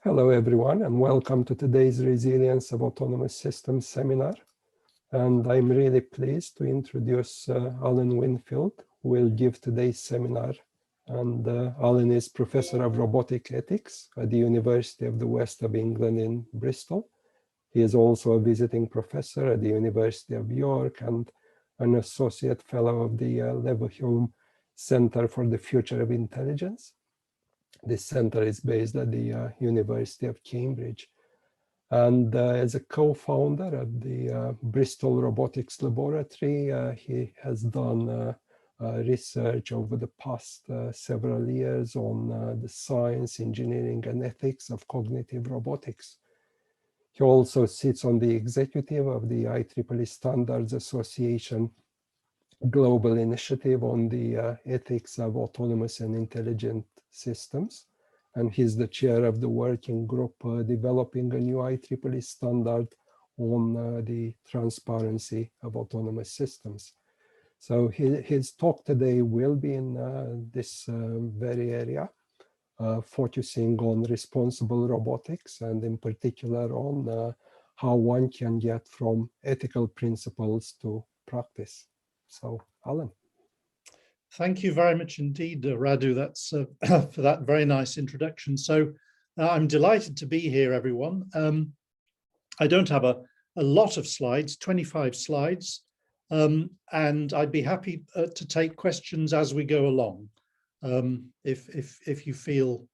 Hello, everyone, and welcome to today's Resilience of Autonomous Systems seminar. And I'm really pleased to introduce Alan Winfield, who will give today's seminar. And Alan is Professor of Robotic Ethics at the University of the West of England in Bristol. He is also a visiting professor at the University of York and an Associate Fellow of the Leverhulme Center for the Future of Intelligence. This center is based at the University of Cambridge. And as a co-founder of the Bristol Robotics Laboratory, he has done research over the past several years on the science, engineering, and ethics of cognitive robotics. He also sits on the executive of the IEEE Standards Association Global Initiative on the ethics of autonomous and intelligent systems. And he's the chair of the working group developing a new IEEE standard on the transparency of autonomous systems. So his talk today will be in this very area, focusing on responsible robotics and in particular on how one can get from ethical principles to practice. So, Alan. Thank you very much indeed, Radu. That's for that very nice introduction. So I'm delighted to be here, everyone. I don't have a lot of slides, 25 slides, and I'd be happy to take questions as we go along. If you feel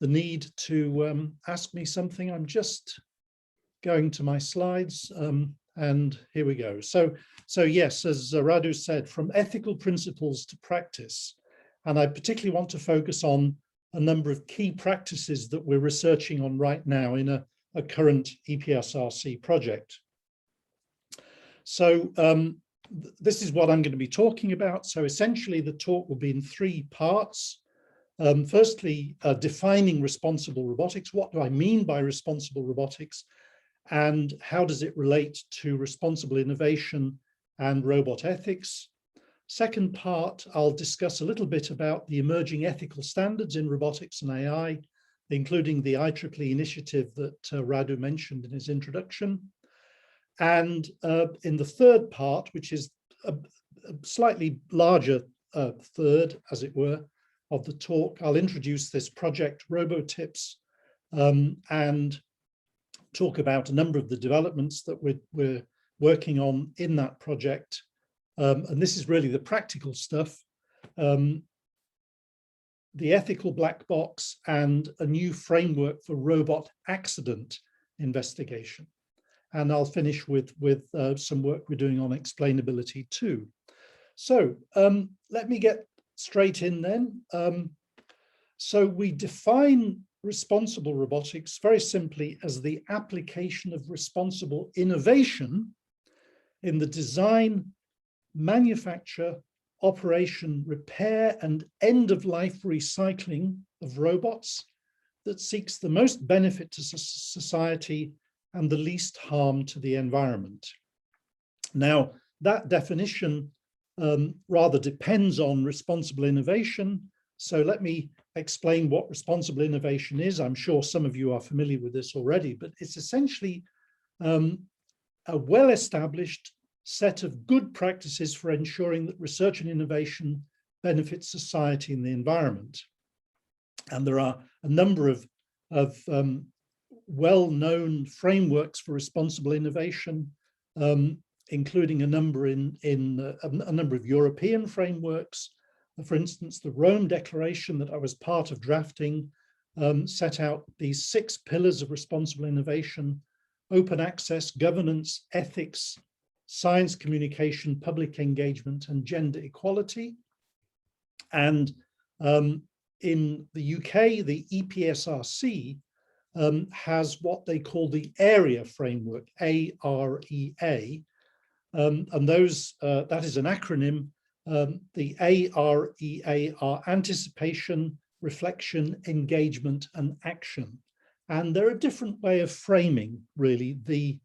the need to ask me something, I'm just going to my slides. And here we go. So yes, as Radu said, from ethical principles to practice. And I particularly want to focus on a number of key practices that we're researching on right now in a current EPSRC project. So this is what I'm going to be talking about. So essentially the talk will be in three parts. Firstly, defining responsible robotics. What do I mean by responsible robotics? And how does it relate to responsible innovation and robot ethics? Second part, I'll discuss a little bit about the emerging ethical standards in robotics and AI, including the IEEE initiative that Radu mentioned in his introduction. And in the third part, which is a slightly larger third, as it were, of the talk, I'll introduce this project RoboTips and talk about a number of the developments that we're working on in that project. And this is really the practical stuff, the ethical black box and a new framework for robot accident investigation. And I'll finish with some work we're doing on explainability too. So let me get straight in then. So we define responsible robotics very simply as the application of responsible innovation in the design, manufacture, operation, repair, and end-of-life recycling of robots that seeks the most benefit to society and the least harm to the environment. Now, that definition rather depends on responsible innovation. So let me explain what responsible innovation is. I'm sure some of you are familiar with this already, but it's essentially a well-established set of good practices for ensuring that research and innovation benefits society and the environment. And there are a number of well-known frameworks for responsible innovation, including a number of European frameworks. For instance, the Rome Declaration that I was part of drafting set out these 6 pillars of responsible innovation: open access, governance, ethics, science communication, public engagement, and gender equality. And in the UK, the EPSRC has what they call the AREA framework, AREA, and that is an acronym. The AREA are anticipation, reflection, engagement, and action. And they're a different way of framing, really, the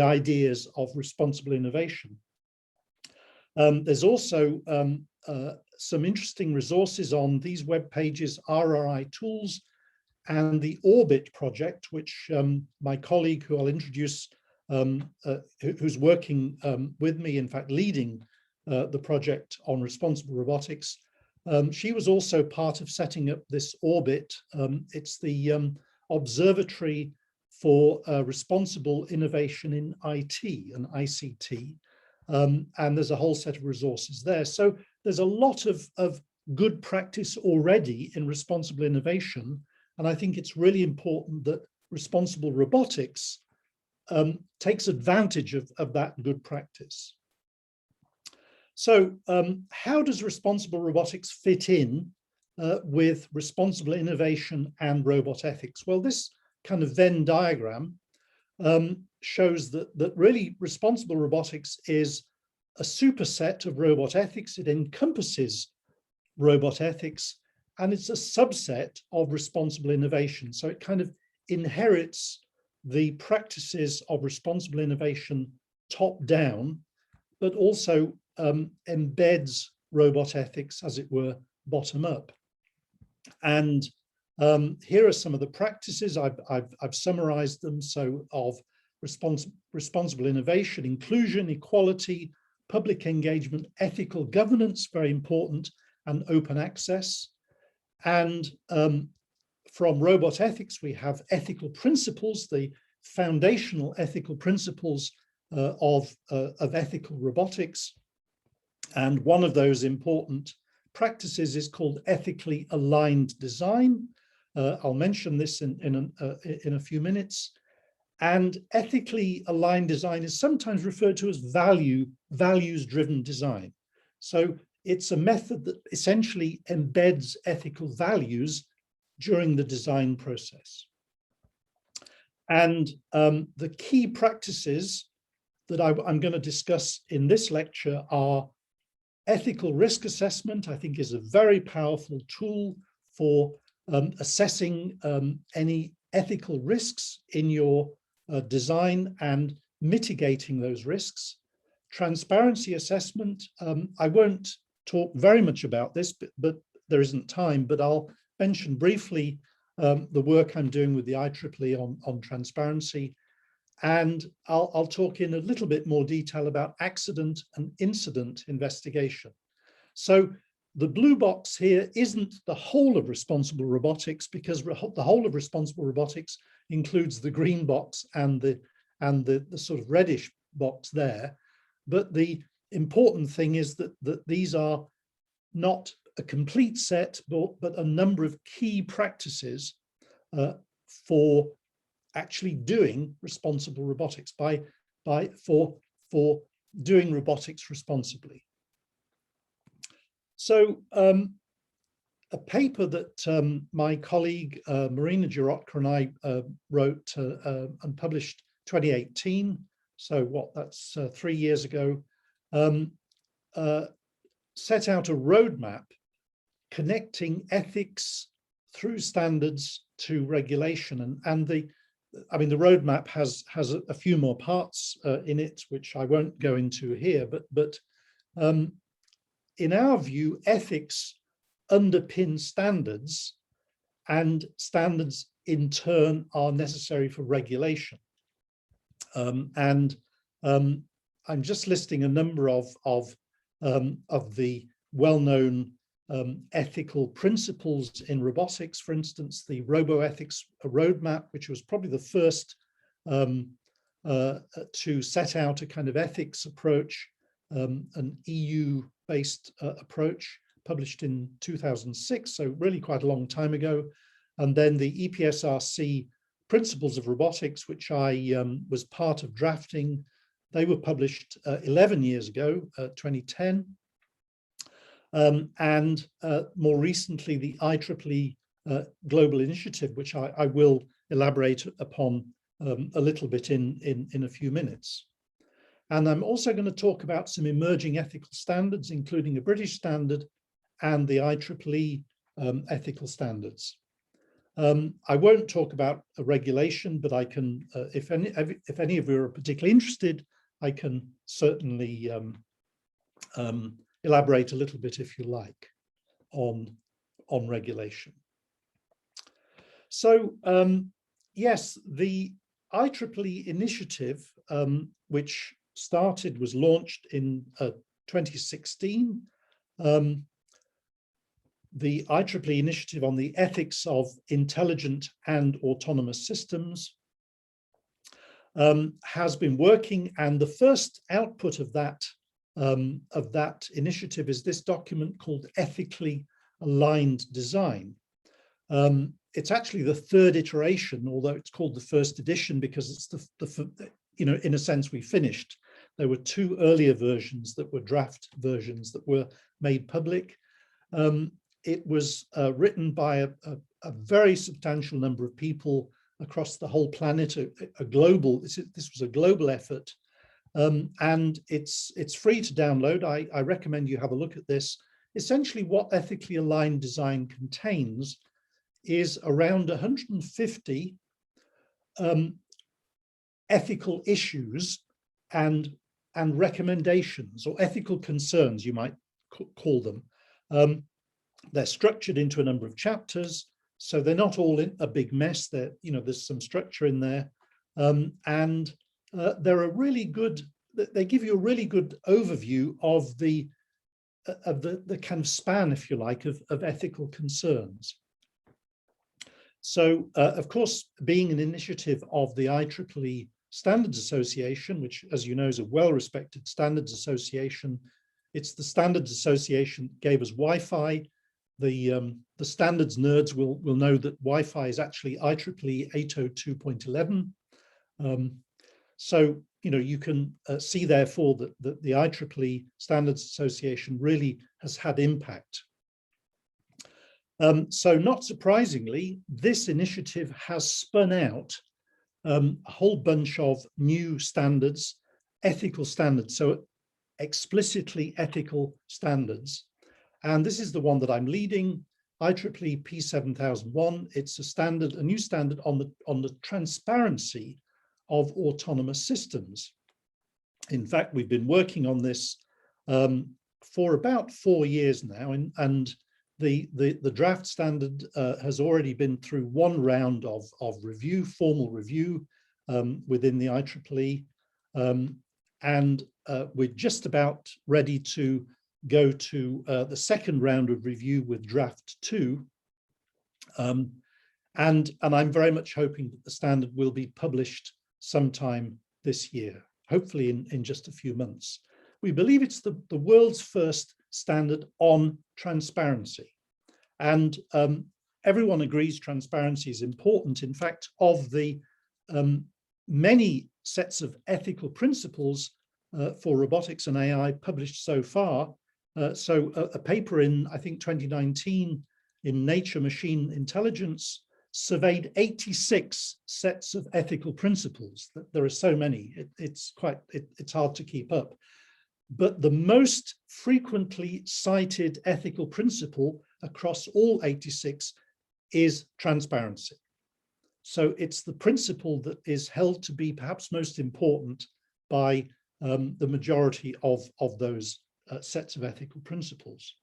ideas of responsible innovation. There's also some interesting resources on these web pages, RRI Tools and the Orbit project, which my colleague, who I'll introduce, who's working with me, in fact, leading the project on responsible robotics. She was also part of setting up this Orbit. It's the Observatory for Responsible Innovation in IT and ICT. And there's a whole set of resources there. So there's a lot of good practice already in responsible innovation. And I think it's really important that responsible robotics takes advantage of that good practice. So how does responsible robotics fit in with responsible innovation and robot ethics? Well, this kind of Venn diagram shows that really responsible robotics is a superset of robot ethics. It encompasses robot ethics, and it's a subset of responsible innovation. So it kind of inherits the practices of responsible innovation top down, but also embeds robot ethics, as it were, bottom up. And here are some of the practices. I've summarized them. So of responsible innovation: inclusion, equality, public engagement, ethical governance, very important, and open access. And from robot ethics, we have ethical principles, the foundational ethical principles of ethical robotics. And one of those important practices is called ethically aligned design. I'll mention this in a few minutes. And ethically aligned design is sometimes referred to as values-driven design. So it's a method that essentially embeds ethical values during the design process. And the key practices that I'm going to discuss in this lecture are ethical risk assessment. I think is a very powerful tool for assessing any ethical risks in your design and mitigating those risks. Transparency assessment, I won't talk very much about this, but there isn't time, but I'll mention briefly the work I'm doing with the IEEE on transparency. And I'll talk in a little bit more detail about accident and incident investigation. So the blue box here isn't the whole of responsible robotics, because the whole of responsible robotics includes the green box and the sort of reddish box there. But the important thing is that these are not a complete set, but a number of key practices for actually doing responsible robotics, for doing robotics responsibly. So a paper that my colleague Marina Girotka and I wrote and published 2018, so that's 3 years ago, set out a roadmap connecting ethics through standards to regulation. And the roadmap has a few more parts in it, which I won't go into here, but in our view, ethics underpin standards, and standards in turn are necessary for regulation. I'm just listing a number of the well-known ethical principles in robotics. For instance, the RoboEthics roadmap, which was probably the first to set out a kind of ethics approach, an EU-based approach, published in 2006, so really quite a long time ago. And then the EPSRC principles of robotics, which I was part of drafting. They were published 11 years ago, 2010. And more recently, the IEEE Global Initiative, which I will elaborate upon a little bit in a few minutes. And I'm also going to talk about some emerging ethical standards, including a British standard and the IEEE ethical standards. I won't talk about a regulation, but I can, if any of you are particularly interested, I can certainly elaborate a little bit, if you like, on regulation. So yes, the IEEE initiative, which was launched in 2016, the IEEE initiative on the ethics of intelligent and autonomous systems, has been working, and the first output of that initiative is this document called Ethically Aligned Design. It's actually the third iteration, although it's called the first edition because it's in a sense we finished. There were two earlier versions that were draft versions that were made public. It was written by a very substantial number of people across the whole planet, this was a global effort, and it's free to download. I recommend you have a look at this. Essentially what ethically aligned design contains is around 150 ethical issues and recommendations, or ethical concerns, you might call them. They're structured into a number of chapters, so they're not all in a big mess. There's some structure in there, and they're a really good. They give you a really good overview of the kind of span, if you like, of ethical concerns. So, of course, being an initiative of the IEEE Standards Association, which, as you know, is a well-respected standards association. It's the Standards Association that gave us Wi-Fi. The standards nerds will know that Wi-Fi is actually IEEE 802.11. So, you can see, therefore, that the IEEE Standards Association really has had impact. So not surprisingly, this initiative has spun out a whole bunch of new standards, ethical standards, so explicitly ethical standards. And this is the one that I'm leading, IEEE P7001. It's a new standard on the transparency of autonomous systems. In fact, we've been working on this for about 4 years now, and the draft standard has already been through one round of review, formal review within the IEEE, and we're just about ready to go to the second round of review with draft 2, and I'm very much hoping that the standard will be published sometime this year, hopefully in just a few months. We believe it's the world's first standard on transparency, and everyone agrees transparency is important. In fact, of the many sets of ethical principles for robotics and AI published so far, so a paper in, I think, 2019 in Nature Machine Intelligence surveyed 86 sets of ethical principles. There are so many, it's hard to keep up. But the most frequently cited ethical principle across all 86 is transparency. So it's the principle that is held to be perhaps most important by the majority of those sets of ethical principles.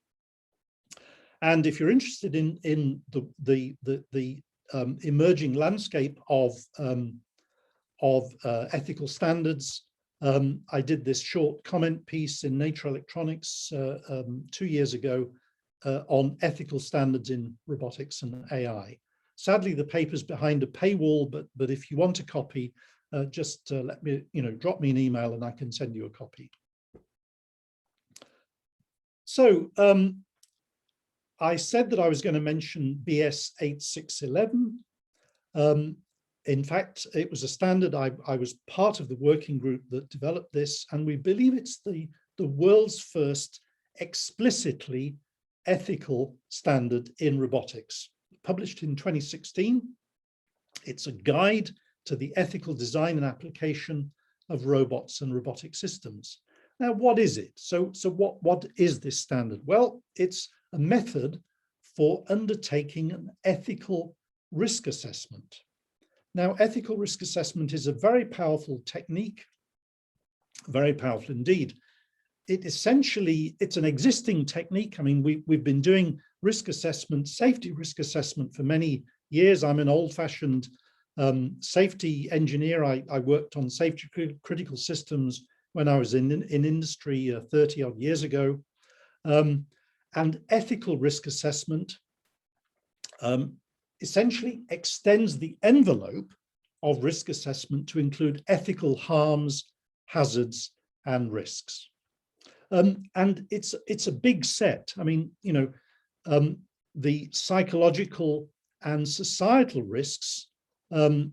And if you're interested in the emerging landscape of ethical standards, I did this short comment piece in Nature Electronics 2 years ago on ethical standards in robotics and AI. Sadly, the paper's behind a paywall, but if you want a copy, just let me, drop me an email and I can send you a copy. So I said that I was going to mention BS 8611. In fact, it was a standard. I was part of the working group that developed this, and we believe it's the world's first explicitly ethical standard in robotics. Published in 2016, it's a guide to the ethical design and application of robots and robotic systems. Now, what is it? So what is this standard? Well, it's a method for undertaking an ethical risk assessment. Now, ethical risk assessment is a very powerful technique, very powerful indeed. It's an existing technique. I mean, we've been doing risk assessment, safety risk assessment for many years. I'm an old-fashioned safety engineer. I worked on safety critical systems when I was in industry 30 odd years ago. And ethical risk assessment essentially extends the envelope of risk assessment to include ethical harms, hazards, and risks. And it's a big set. I mean, you know, the psychological and societal risks, when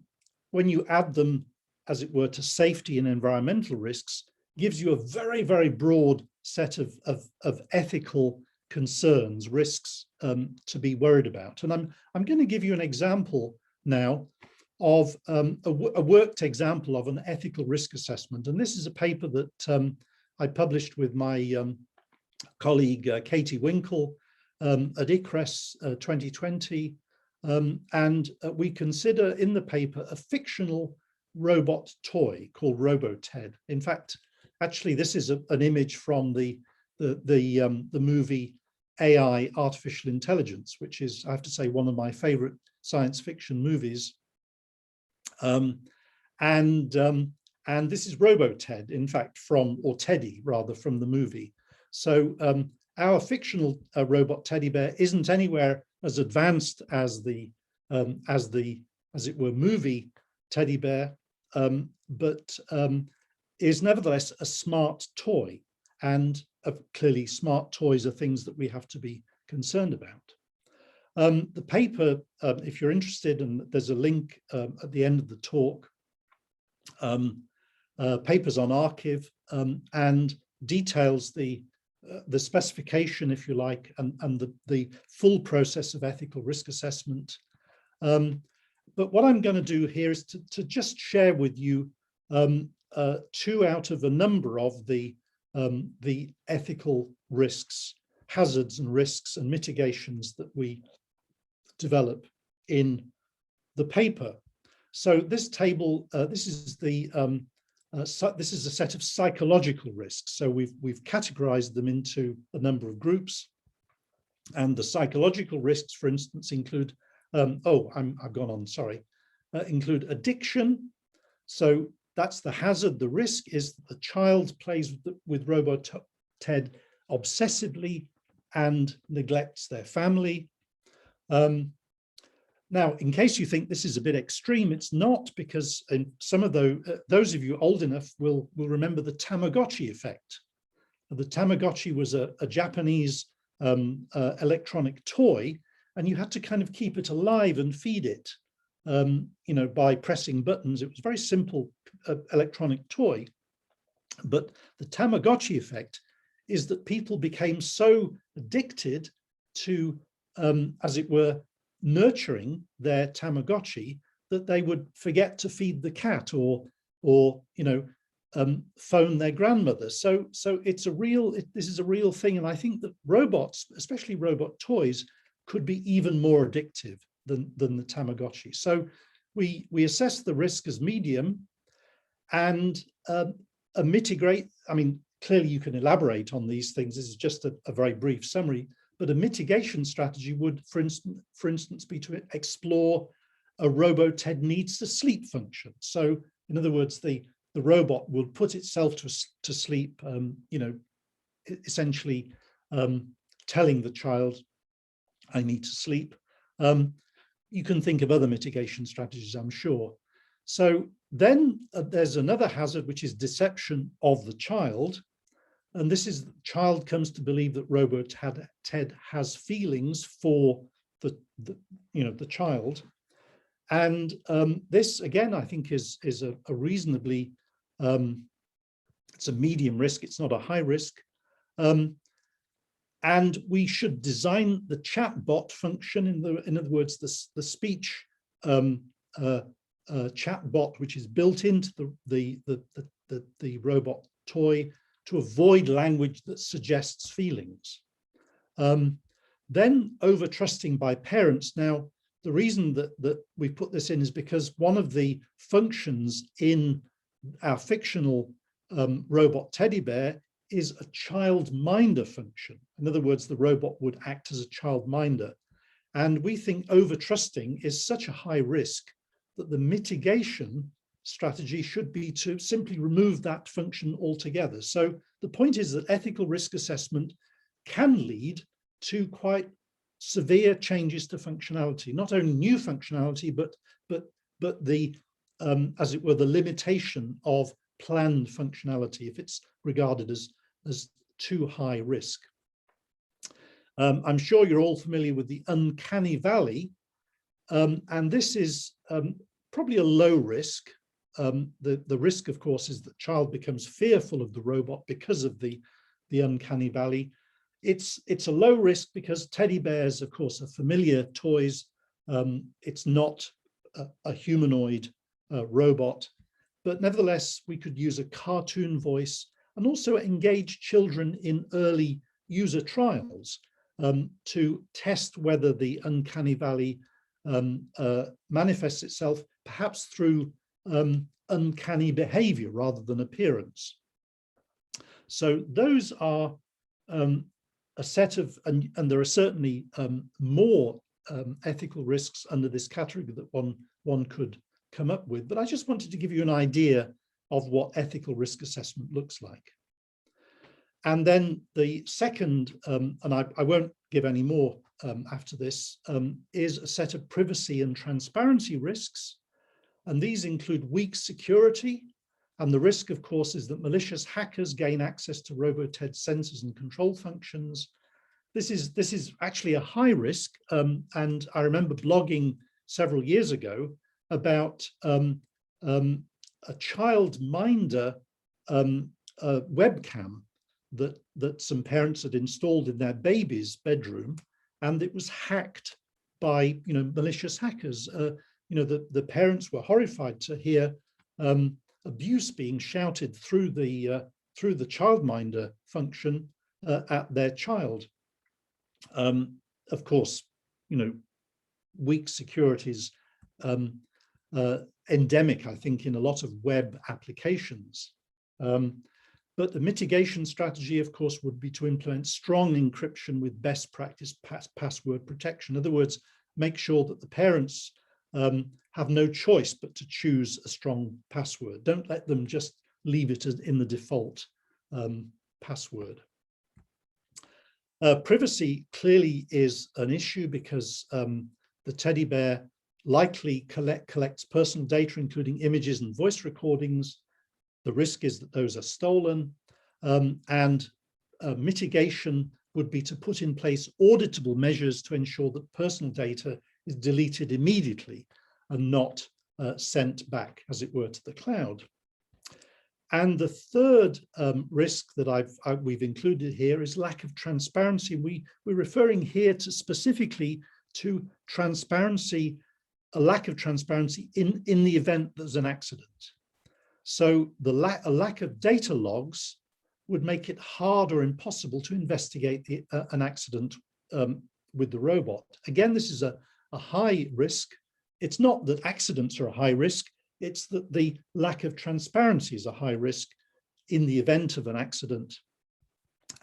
you add them, as it were, to safety and environmental risks, gives you a very, very broad set of ethical concerns, risks to be worried about. And I'm going to give you an example now of a worked example of an ethical risk assessment. And this is a paper that I published with my colleague Katie Winkle at ICRES 2020. And we consider in the paper a fictional robot toy called RoboTed. In fact, actually, this is an image from the movie AI, Artificial Intelligence, which is, I have to say, one of my favorite science fiction movies. And this is RoboTed, in fact, or Teddy, rather, from the movie. So our fictional robot teddy bear isn't anywhere as advanced as it were, movie teddy bear, but is nevertheless a smart toy. And clearly, smart toys are things that we have to be concerned about. The paper, if you're interested, and there's a link at the end of the talk, papers on Archive, and details the specification, if you like, and the full process of ethical risk assessment. But what I'm going to do here is to just share with you two out of a number of the ethical risks, hazards and risks and mitigations that we develop in the paper. So this table, this is a set of psychological risks. So we've categorized them into a number of groups, and the psychological risks, for instance, include I've gone on, sorry, include addiction. So that's the hazard. The risk is that the child plays with RoboTed obsessively and neglects their family. Now, in case you think this is a bit extreme, it's not, because some of those of you old enough will remember the Tamagotchi effect. The Tamagotchi was a Japanese electronic toy, and you had to kind of keep it alive and feed it, you know, by pressing buttons. It was a very simple electronic toy. But the Tamagotchi effect is that people became so addicted to, as it were, nurturing their Tamagotchi that they would forget to feed the cat or you know, phone their grandmother. So it's this is a real thing, and I think that robots, especially robot toys, could be even more addictive than the Tamagotchi. So we assess the risk as medium, and mitigate. I mean, clearly you can elaborate on these things. This is just a very brief summary. But a mitigation strategy would, for instance, be to explore a RoboTed needs to sleep function. So, in other words, the robot will put itself to sleep, you know, essentially telling the child, "I need to sleep." You can think of other mitigation strategies, I'm sure. So then there's another hazard, which is deception of the child. And this is, the child comes to believe that RoboTed has feelings for the child. And this, again, I think is a reasonably, it's a medium risk, it's not a high risk. And we should design the chatbot function, in other words, the speech chatbot, which is built into the robot toy, to avoid language that suggests feelings. Then over-trusting by parents. Now, the reason that we put this in is because one of the functions in our fictional robot teddy bear is a child minder function. In other words, the robot would act as a child minder. And we think over-trusting is such a high risk that the mitigation strategy should be to simply remove that function altogether. So the point is that ethical risk assessment can lead to quite severe changes to functionality, not only new functionality, but the as it were, the limitation of planned functionality if it's regarded as too high risk. I'm sure you're all familiar with the uncanny valley, and this is probably a low risk. The risk, of course, is that child becomes fearful of the robot because of the uncanny valley. It's a low risk because teddy bears, of course, are familiar toys. It's not a humanoid robot, but nevertheless, we could use a cartoon voice and also engage children in early user trials to test whether the uncanny valley manifests itself perhaps through uncanny behavior rather than appearance. So those are a set of, and there are certainly more ethical risks under this category that one could come up with, but I just wanted to give you an idea of what ethical risk assessment looks like. And then the second, and I won't give any more after this, is a set of privacy and transparency risks. And these include weak security. And the risk, of course, is that malicious hackers gain access to Roboted sensors and control functions. This is actually a high risk. And I remember blogging several years ago about a childminder webcam that some parents had installed in their baby's bedroom, and it was hacked by malicious hackers. The parents were horrified to hear abuse being shouted through the childminder function at their child. Of course, weak security is endemic, I think, in a lot of web applications. But the mitigation strategy, of course, would be to implement strong encryption with best practice password protection. In other words, make sure that the parents have no choice but to choose a strong password. Don't let them just leave it in the default password. Privacy clearly is an issue because the teddy bear likely collects personal data, including images and voice recordings. The risk is that those are stolen, and mitigation would be to put in place auditable measures to ensure that personal data is deleted immediately and not sent back, as it were, to the cloud. And the third risk that we've included here is lack of transparency. We're referring here to specifically to transparency, a lack of transparency in the event there's an accident. So a lack of data logs would make it hard or impossible to investigate an accident with the robot. Again, this is a high risk. It's not that accidents are a high risk, it's that the lack of transparency is a high risk in the event of an accident.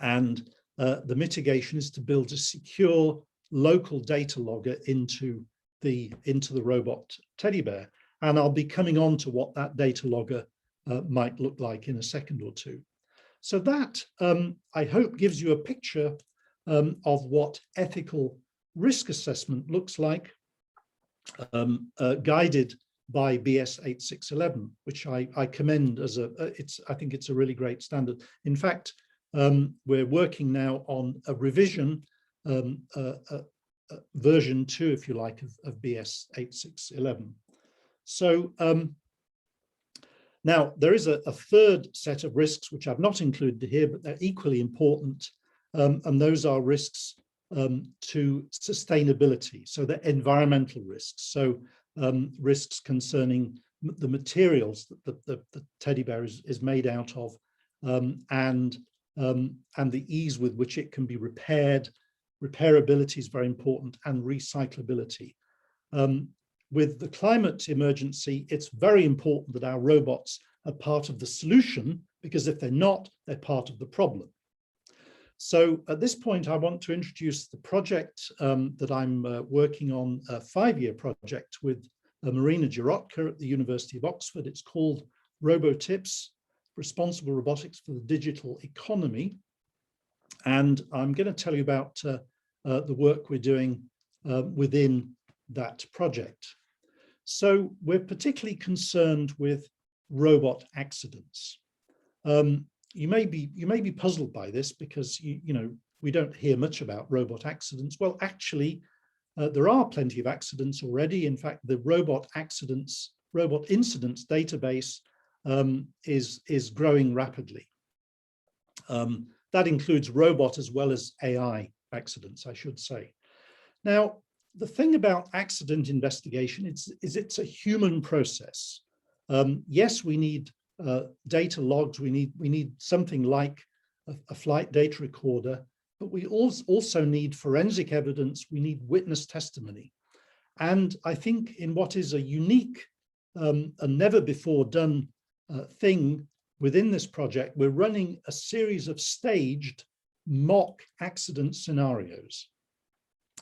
And the mitigation is to build a secure local data logger into the robot teddy bear. And I'll be coming on to what that data logger might look like in a second or two. So that, I hope, gives you a picture of what ethical risk assessment looks like, guided by BS 8611, which I commend as I think it's a really great standard. In fact, we're working now on a revision, version 2, if you like, of BS 8611. So now there is a third set of risks which I've not included here, but they're equally important, and those are risks to sustainability. So they're environmental risks. So risks concerning the materials that the teddy bear is made out of, and the ease with which it can be repaired. Repairability is very important, and recyclability. With the climate emergency, it's very important that our robots are part of the solution, because if they're not, they're part of the problem. So at this point, I want to introduce the project that I'm working on, a 5-year project with Marina Girotka at the University of Oxford. It's called RoboTips, Responsible Robotics for the Digital Economy. And I'm going to tell you about the work we're doing within that project. So we're particularly concerned with robot accidents. You may be puzzled by this because we don't hear much about robot accidents. Well, actually, there are plenty of accidents already. In fact, the robot incidents database is growing rapidly. That includes robot as well as AI accidents, I should say. Now, the thing about accident investigation is it's a human process. Yes, we need data logs. We need something like a flight data recorder, but we also need forensic evidence. We need witness testimony. And I think in what is a unique and never before done thing within this project, we're running a series of staged mock accident scenarios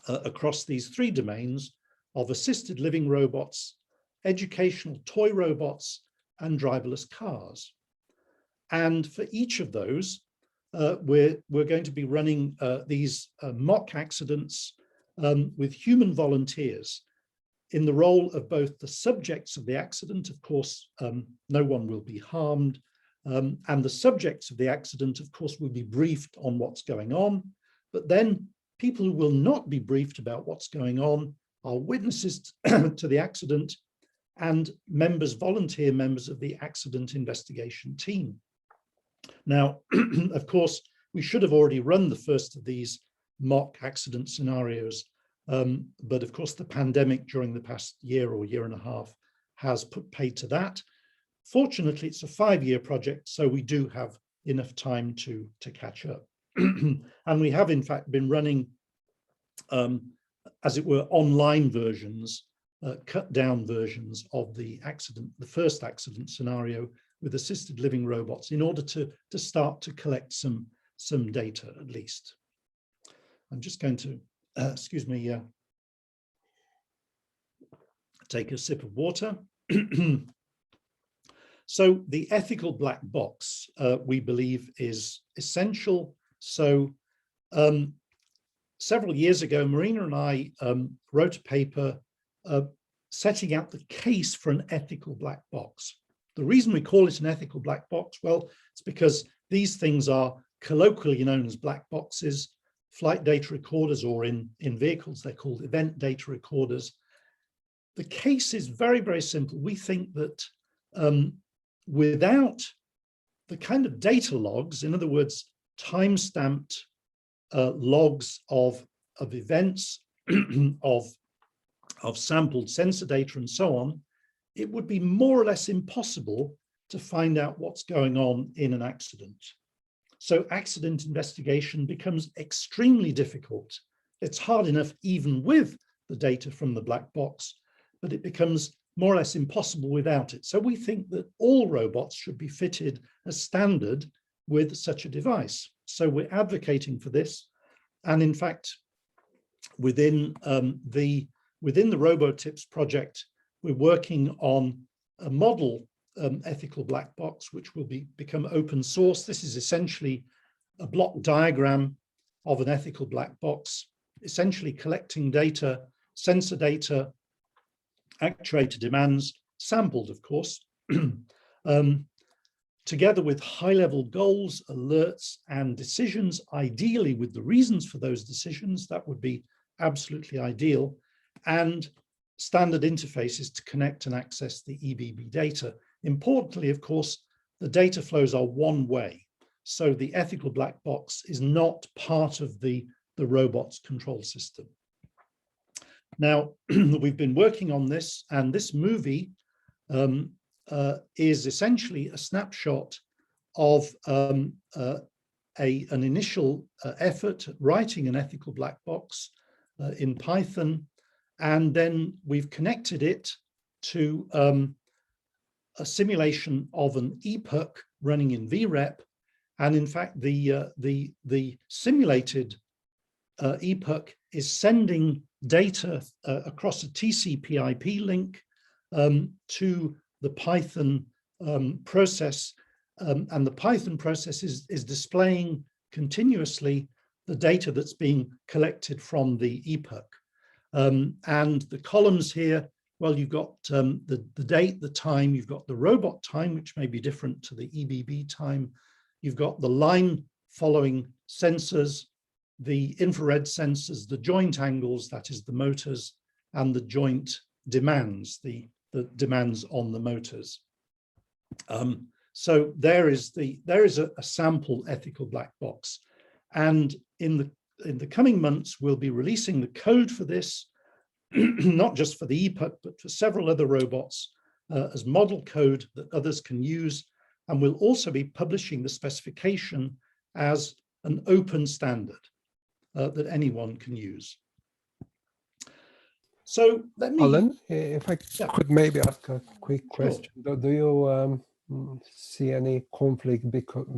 across these 3 domains of assisted living robots, educational toy robots, and driverless cars. And for each of those, we're going to be running these mock accidents with human volunteers in the role of both the subjects of the accident. Of course, no one will be harmed, and the subjects of the accident, of course, will be briefed on what's going on, but then people who will not be briefed about what's going on are witnesses to the accident and volunteer members of the accident investigation team. Now, of course, we should have already run the first of these mock accident scenarios, but of course the pandemic during the past year or year and a half has put paid to that. Fortunately, it's a 5-year project, so we do have enough time to catch up. And we have in fact been running, as it were, online versions, cut down versions of the first accident scenario with assisted living robots in order to start to collect some data at least. I'm just going to, excuse me, take a sip of water. So the ethical black box, we believe, is essential. So several years ago, Marina and I wrote a paper setting out the case for an ethical black box. The reason we call it an ethical black box, well, it's because these things are colloquially known as black boxes, flight data recorders, or in vehicles, they're called event data recorders. The case is very, very simple. We think that without the kind of data logs, in other words, time-stamped logs of events, of sampled sensor data and so on, it would be more or less impossible to find out what's going on in an accident. So accident investigation becomes extremely difficult. It's hard enough even with the data from the black box, but it becomes more or less impossible without it. So we think that all robots should be fitted as standard with such a device. So we're advocating for this. And in fact, within the RoboTips project, we're working on a model ethical black box, which will become open source. This is essentially a block diagram of an ethical black box, essentially collecting data, sensor data, actuator demands, sampled, of course, together with high-level goals, alerts, and decisions, ideally with the reasons for those decisions. That would be absolutely ideal, and standard interfaces to connect and access the EBB data. Importantly, of course, the data flows are one way, so the ethical black box is not part of the robot's control system. Now, we've been working on this, and this movie is essentially a snapshot of an initial effort at writing an ethical black box in Python, and then we've connected it to a simulation of an ePUC running in VREP, And in fact, the simulated epoch is sending data across a TCP/IP link to the Python process, and the Python process is displaying continuously the data that's being collected from the epoch. And the columns here, well, you've got the date, the time, you've got the robot time, which may be different to the EBB time. You've got the line following sensors, the infrared sensors, the joint angles, that is the motors, and the joint demands, the demands on the motors. So there is a sample ethical black box, and in the coming months we'll be releasing the code for this, not just for the epoch but for several other robots as model code that others can use, and we'll also be publishing the specification as an open standard that anyone can use. So let me, Alan, if I could maybe ask a quick question. Sure. Do you see any conflict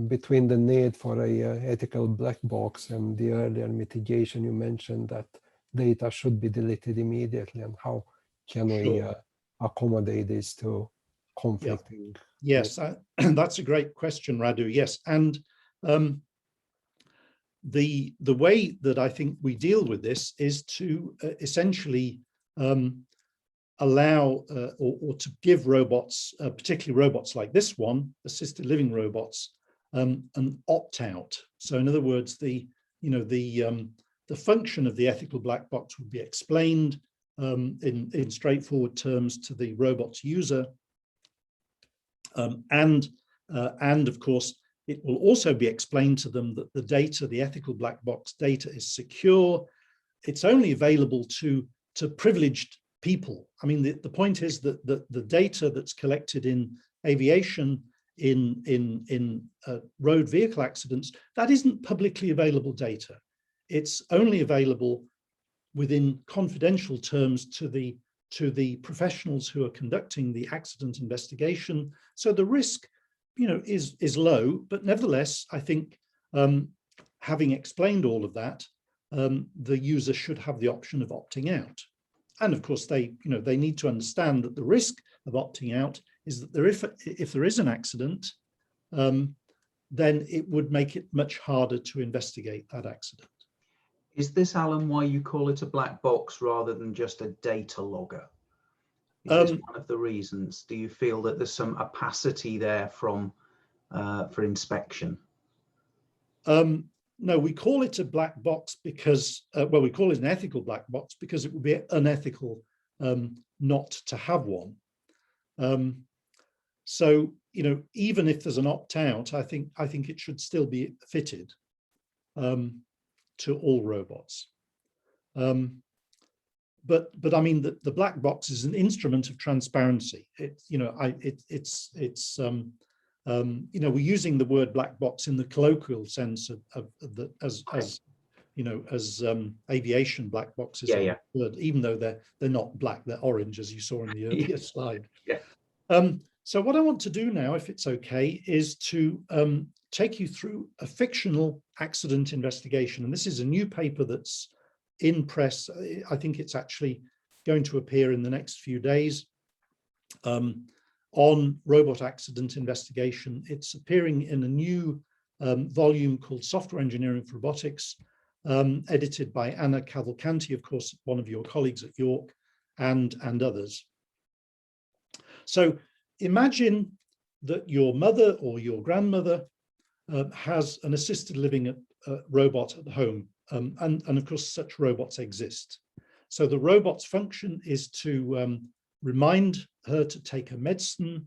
between the need for a ethical black box and the earlier mitigation? You mentioned that data should be deleted immediately, and how can we accommodate these two conflicting? Yes, that's a great question, Radu. Yes, and the way that I think we deal with this is to essentially allow or to give robots, particularly robots like this one, assisted living robots, an opt-out. So in other words, the function of the ethical black box would be explained in straightforward terms to the robot's user, and of course it will also be explained to them that the data, the ethical black box data, is secure. It's only available to privileged people. I mean, the point is that the data that's collected in aviation, in road vehicle accidents, that isn't publicly available data. It's only available within confidential terms to the professionals who are conducting the accident investigation. So the risk, is low, but nevertheless, I think having explained all of that, the user should have the option of opting out. And of course, they need to understand that the risk of opting out is that if there is an accident, then it would make it much harder to investigate that accident. Is this, Alan, why you call it a black box rather than just a data logger? Is this one of the reasons? Do you feel that there's some opacity there from for inspection? No, we call it a black box because, well, we call it an ethical black box because it would be unethical not to have one. So, even if there's an opt-out, I think it should still be fitted to all robots. But I mean, the black box is an instrument of transparency. We're using the word black box in the colloquial sense as aviation black boxes are word, even though they're not black, they're orange, as you saw in the earlier slide. So what I want to do now, if it's okay, is to take you through a fictional accident investigation. And this is a new paper that's in press. I think it's actually going to appear in the next few days on robot accident investigation. It's appearing in a new volume called Software Engineering for Robotics, edited by Anna Cavalcanti, of course, one of your colleagues at York, and others. So imagine that your mother or your grandmother has an assisted living robot at home. And of course, such robots exist. So the robot's function is to remind her to take her medicine,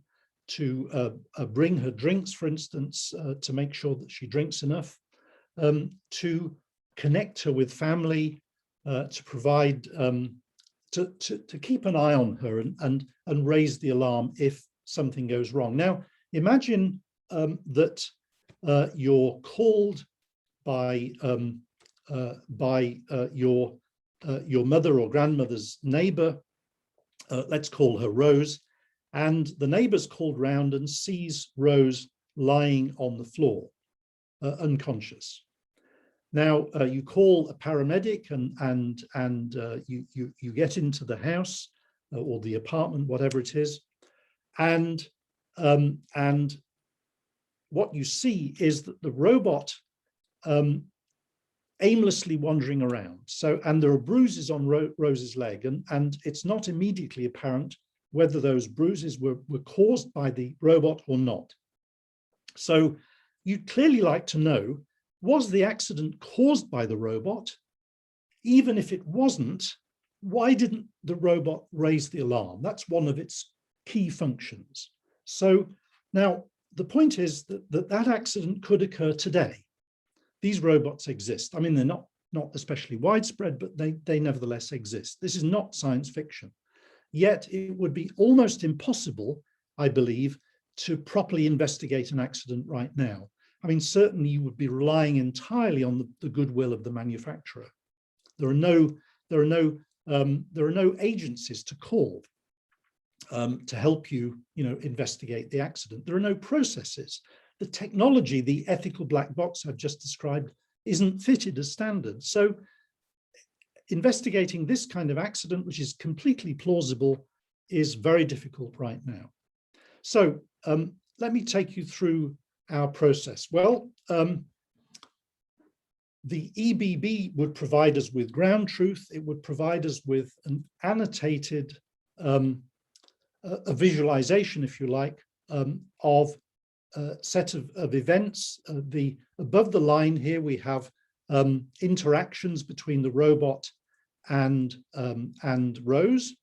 to bring her drinks, for instance, to make sure that she drinks enough, to connect her with family, to provide, to keep an eye on her and raise the alarm if something goes wrong. Now, imagine that you're called by your mother or grandmother's neighbor. Let's call her Rose, and the neighbor's called round and sees Rose lying on the floor. unconscious. Now you call a paramedic and you get into the house or the apartment, whatever it is, and what you see is that the robot aimlessly wandering around. So, and there are bruises on Rose's leg, and it's not immediately apparent whether those bruises were caused by the robot or not. So you'd clearly like to know, was the accident caused by the robot? Even if it wasn't, why didn't the robot raise the alarm? That's one of its key functions. So now the point is that accident could occur today. These robots exist. I mean, they're not especially widespread, but they nevertheless exist. This is not science fiction. Yet it would be almost impossible, I believe, to properly investigate an accident right now. I mean, certainly you would be relying entirely on the goodwill of the manufacturer. There are no agencies to call to help you, investigate the accident. There are no processes. The technology, the ethical black box I've just described, isn't fitted as standard. So investigating this kind of accident, which is completely plausible, is very difficult right now. So let me take you through our process. Well, the EBB would provide us with ground truth. It would provide us with an annotated a visualization, if you like, of a set of events. Above the line here, we have interactions between the robot and Rose.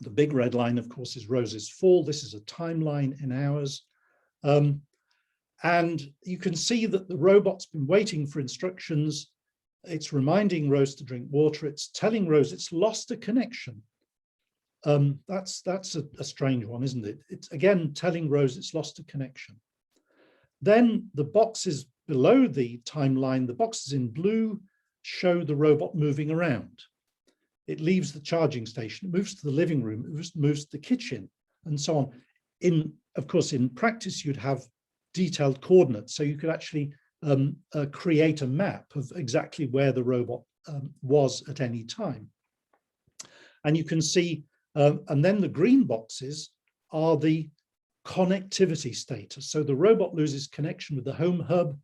The big red line, of course, is Rose's fall. This is a timeline in hours. And you can see that the robot's been waiting for instructions. It's reminding Rose to drink water. It's telling Rose it's lost a connection. That's a strange one, isn't it? It's again telling Rose it's lost a connection. Then the boxes below the timeline, the boxes in blue, show the robot moving around. It leaves the charging station, it moves to the living room, it moves to the kitchen, and so on. Of course, in practice, you'd have detailed coordinates, so you could actually create a map of exactly where the robot was at any time. And you can see, and then the green boxes are the connectivity status. So the robot loses connection with the home hub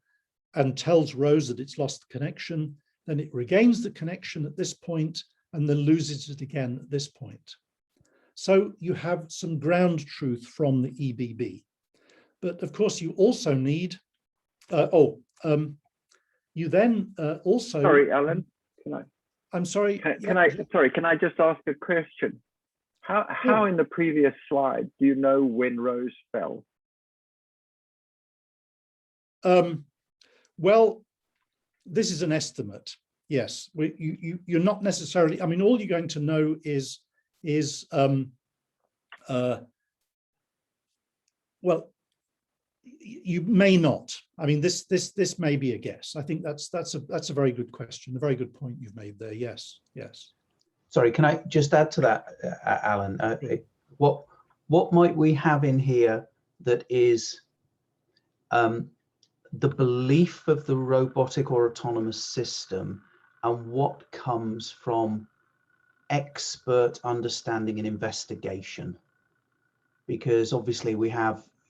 and tells Rose that it's lost the connection. Then it regains the connection at this point and then loses it again at this point. So you have some ground truth from the EBB. But of course, you also need, you then also— Sorry, Alan, can I? I'm sorry. Can I just ask a question? How in the previous slide do you know when Rose fell? Well, this is an estimate. Yes, you're not necessarily. I mean, all you're going to know is well, you may not. I mean, this may be a guess. I think that's a very good question. A very good point you've made there. Yes, yes. Sorry, can I just add to that, Alan? What might we have in here that is the belief of the robotic or autonomous system, and what comes from expert understanding and investigation? Because obviously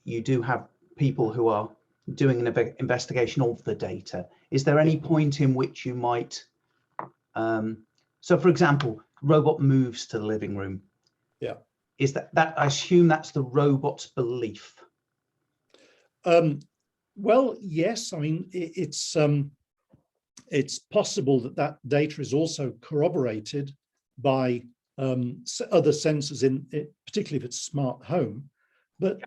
you do have people who are doing an investigation of the data. Is there any point in which you might, so for example, robot moves to the living room. Yeah. Is that I assume that's the robot's belief? Well, yes. I mean, it's possible that data is also corroborated by other sensors in it, particularly if it's smart home. But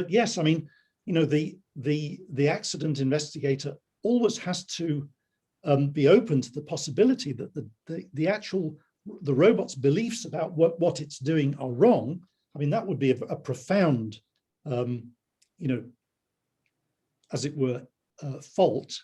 yes, I mean, the accident investigator always has to be open to the possibility that the robot's beliefs about what it's doing are wrong. I mean, that would be a profound, as it were, fault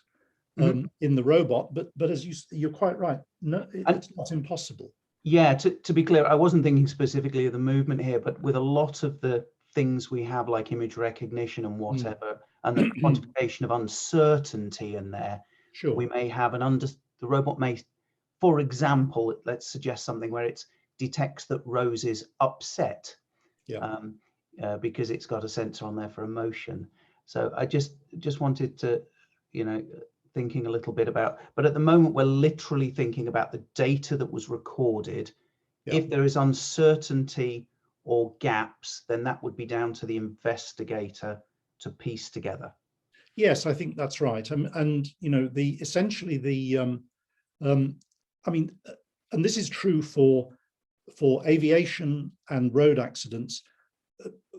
in the robot. But as you're quite right. No, it's not impossible. Yeah, to be clear, I wasn't thinking specifically of the movement here, but with a lot of the things we have, like image recognition and whatever, and the quantification of uncertainty in there. Sure. We may have the robot may, for example, let's suggest something where it detects that Rose is upset, Yeah. because it's got a sensor on there for emotion. So I just wanted to, thinking a little bit about, but at the moment we're literally thinking about the data that was recorded. Yeah. If there is uncertainty or gaps, then that would be down to the investigator to piece together. Yes, I think that's right. And essentially I mean, and this is true for aviation and road accidents.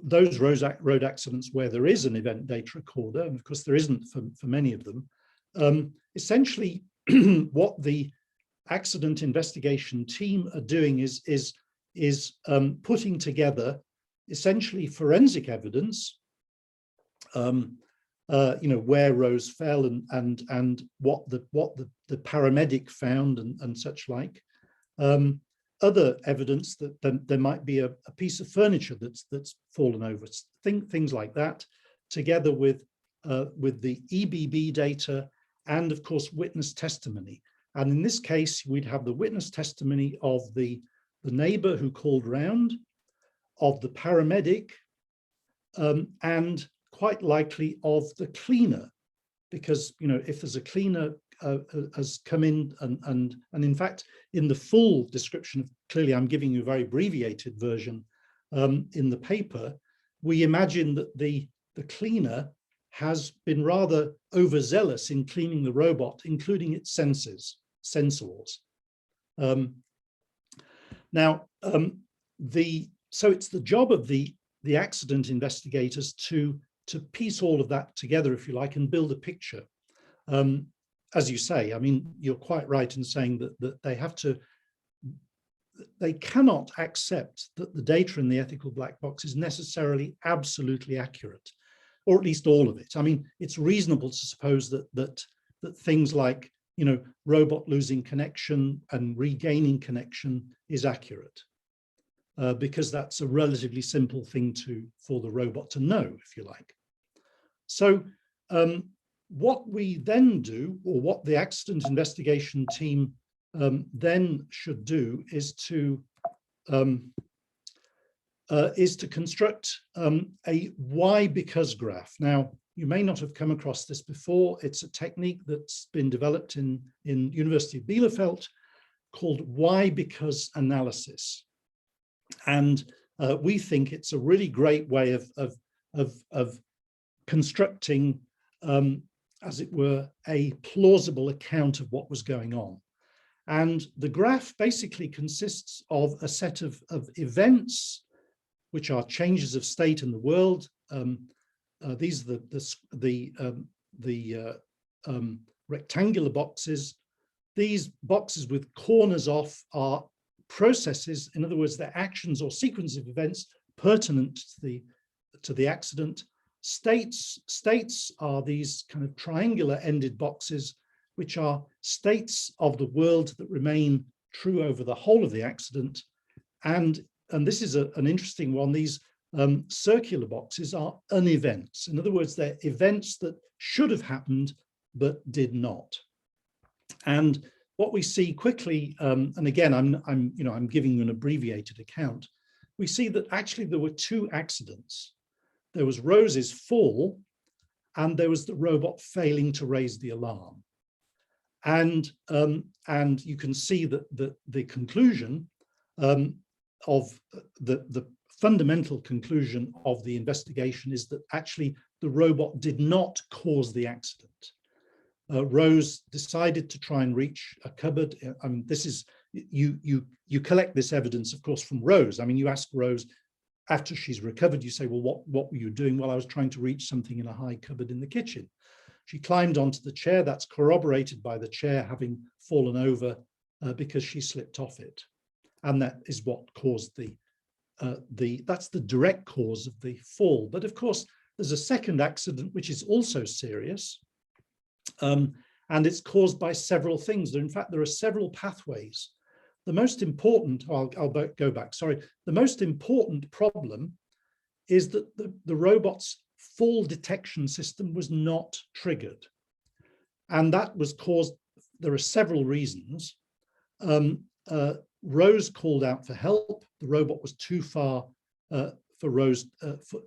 Those road accidents where there is an event data recorder, and of course there isn't for many of them. Essentially, what the accident investigation team are doing is putting together essentially forensic evidence. Where Rose fell and what the paramedic found and such like. Other evidence that there might be a piece of furniture that's fallen over, things like that, together with the EBB data and of course witness testimony. And in this case, we'd have the witness testimony of the neighbor who called round, of the paramedic, and quite likely of the cleaner, because if there's a cleaner has come in and in fact in the full description, clearly I'm giving you a very abbreviated version in the paper, we imagine that the cleaner has been rather overzealous in cleaning the robot, including its sensors. So it's the job of the accident investigators to piece all of that together, if you like, and build a picture. As you say, I mean, you're quite right in saying that they cannot accept that the data in the ethical black box is necessarily absolutely accurate, or at least all of it. I mean, it's reasonable to suppose that things like, robot losing connection and regaining connection is accurate, because that's a relatively simple thing for the robot to know, if you like. So what we then do, or what the accident investigation team then should do, is to construct a why because graph. Now, you may not have come across this before. It's a technique that's been developed in University of Bielefeld called why because analysis. And we think it's a really great way of constructing, as it were, a plausible account of what was going on. And the graph basically consists of a set of events, which are changes of state in the world. These are the rectangular boxes. These boxes with corners off are processes, in other words, they're actions or sequence of events pertinent to the accident. States are these kind of triangular ended boxes, which are states of the world that remain true over the whole of the accident. And this is an interesting one. These circular boxes are unevents. In other words, they're events that should have happened but did not. And what we see quickly, and again, I'm giving you an abbreviated account. We see that actually there were two accidents. There was Rose's fall, and there was the robot failing to raise the alarm. And you can see that the conclusion of the fundamental conclusion of the investigation is that actually the robot did not cause the accident. Rose decided to try and reach a cupboard. I mean, this is, you collect this evidence, of course, from Rose. I mean, you ask Rose after she's recovered, you say, well, what were you doing? Well, I was trying to reach something in a high cupboard in the kitchen. She climbed onto the chair. That's corroborated by the chair having fallen over because she slipped off it. And that is what caused that's the direct cause of the fall. But of course, there's a second accident, which is also serious. And it's caused by several things. In fact, there are several pathways. The most important, I'll go back, sorry. The most important problem is that the robot's fall detection system was not triggered. And that was caused, there are several reasons. Rose called out for help. The robot was too far for Rose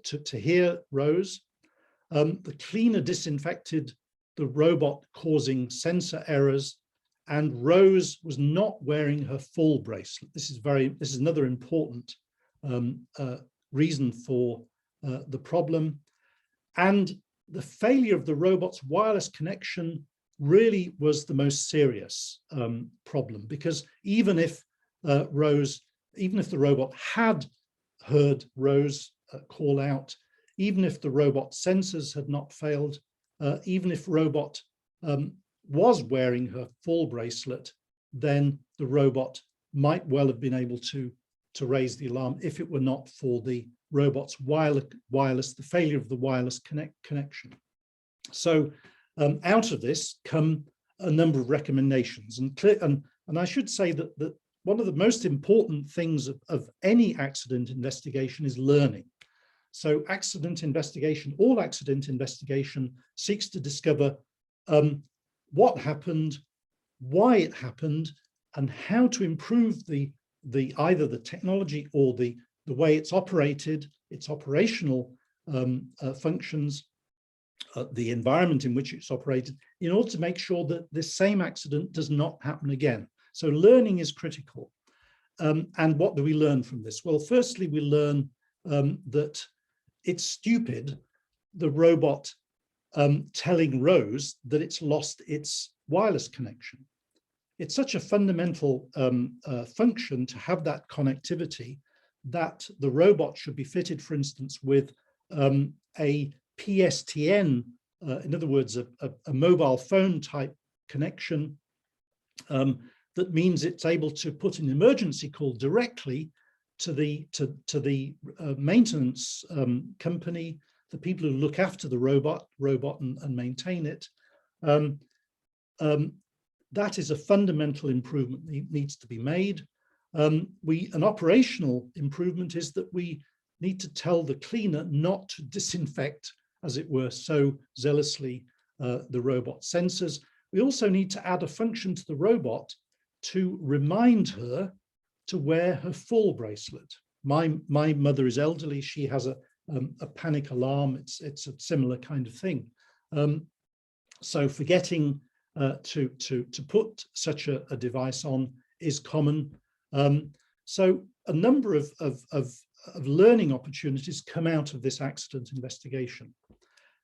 to hear Rose. The cleaner disinfected the robot, causing sensor errors, and Rose was not wearing her full bracelet. This is another important reason for the problem. And the failure of the robot's wireless connection really was the most serious problem, because even if the robot had heard Rose call out, even if the robot sensors had not failed, even if robot was wearing her full bracelet, then the robot might well have been able to raise the alarm if it were not for the robot's the failure of the wireless connection. So out of this come a number of recommendations, and I should say that one of the most important things of any accident investigation is learning. So accident investigation, all accident investigation seeks to discover what happened, why it happened, and how to improve either the technology or the way it's operated, its operational functions, the environment in which it's operated, in order to make sure that this same accident does not happen again. So learning is critical. And what do we learn from this? Well, firstly, we learn that it's stupid, the robot telling Rose that it's lost its wireless connection. It's such a fundamental function to have that connectivity that the robot should be fitted, for instance, with a PSTN, in other words, a mobile phone type connection, that means it's able to put an emergency call directly to the maintenance company, the people who look after the robot and maintain it. That is a fundamental improvement that needs to be made. An operational improvement is that we need to tell the cleaner not to disinfect, as it were, so zealously the robot sensors. We also need to add a function to the robot to remind her to wear her full bracelet. My mother is elderly. She has a panic alarm. It's a similar kind of thing. So forgetting to put such a device on is common. So a number of learning opportunities come out of this accident investigation.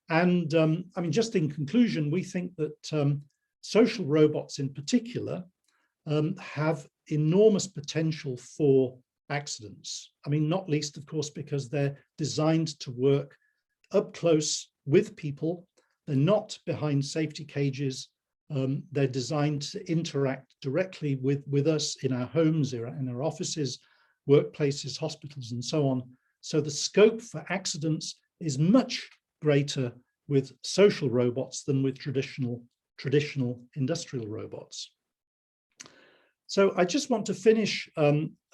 And I mean, just in conclusion, we think that social robots in particular have enormous potential for accidents. I mean, not least, of course, because they're designed to work up close with people. They're not behind safety cages. They're designed to interact directly with us in our homes, in our offices, workplaces, hospitals, and so on. So the scope for accidents is much greater with social robots than with traditional industrial robots. So I just want to finish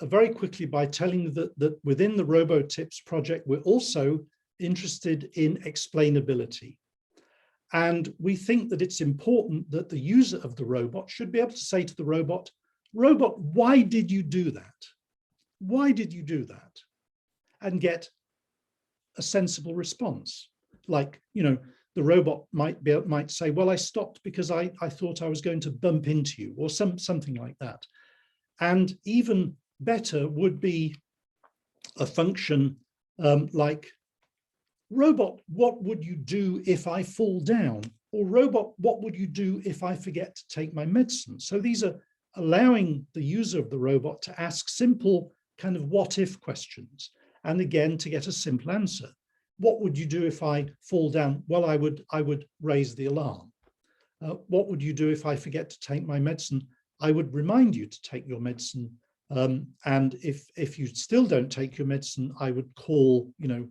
very quickly by telling you that within the RoboTips project, we're also interested in explainability. And we think that it's important that the user of the robot should be able to say to the robot, why did you do that? Why did you do that? And get a sensible response. Like, you know, the robot might say, well, I stopped because I thought I was going to bump into you, or something like that. And even better would be a function like, robot, what would you do if I fall down? Or robot, what would you do if I forget to take my medicine? So these are allowing the user of the robot to ask simple kind of what if questions. And again, to get a simple answer. What would you do if I fall down? Well, I would raise the alarm. What would you do if I forget to take my medicine? I would remind you to take your medicine. And if you still don't take your medicine, I would call, you know,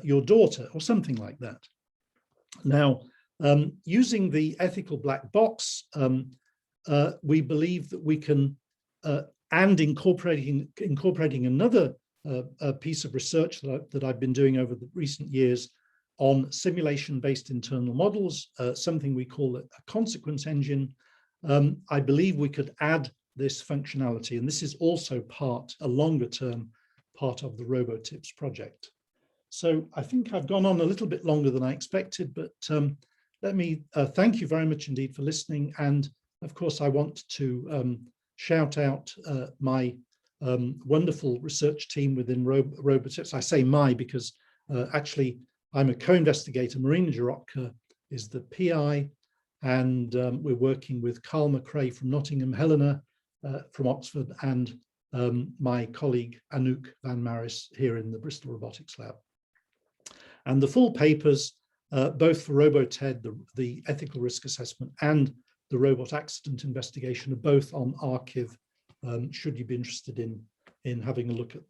your daughter or something like that. Now, using the ethical black box, we believe that we can, and incorporating another piece of research that I've been doing over the recent years on simulation-based internal models, something we call a consequence engine. I believe we could add this functionality, and this is also a longer-term part of the RoboTips project. So I think I've gone on a little bit longer than I expected, but let me thank you very much indeed for listening. And of course, I want to shout out my wonderful research team within RoboTips. I say my because actually I'm a co-investigator. Marina Jarotka is the PI, and we're working with Carl McRae from Nottingham, Helena from Oxford, and my colleague Anouk Van Maris here in the Bristol Robotics Lab. And the full papers, both for RoboTED, the ethical risk assessment, and the robot accident investigation, are both on arXiv, should you be interested in having a look at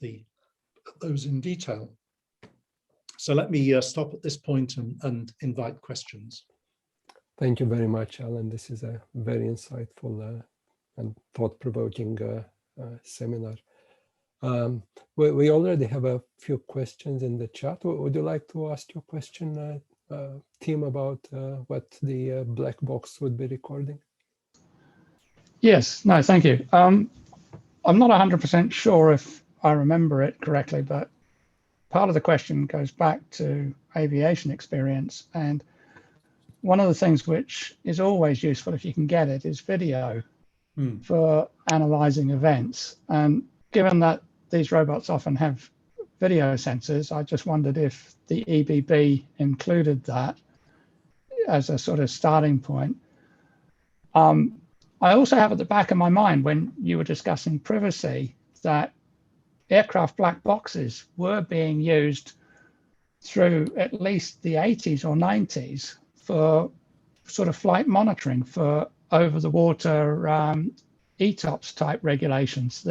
those in detail. So let me stop at this point and invite questions. Thank you very much, Alan. This is a very insightful and thought-provoking seminar. We already have a few questions in the chat. Would you like to ask your question, Tim, about what the black box would be recording? Yes, no, thank you. I'm not 100% sure if I remember it correctly, but part of the question goes back to aviation experience. And one of the things which is always useful if you can get it is video for analyzing events. And given that these robots often have video sensors, I just wondered if the EBB included that as a sort of starting point. I also have at the back of my mind, when you were discussing privacy, that aircraft black boxes were being used through at least the 80s or 90s for sort of flight monitoring for over-the-water ETOPS type regulations,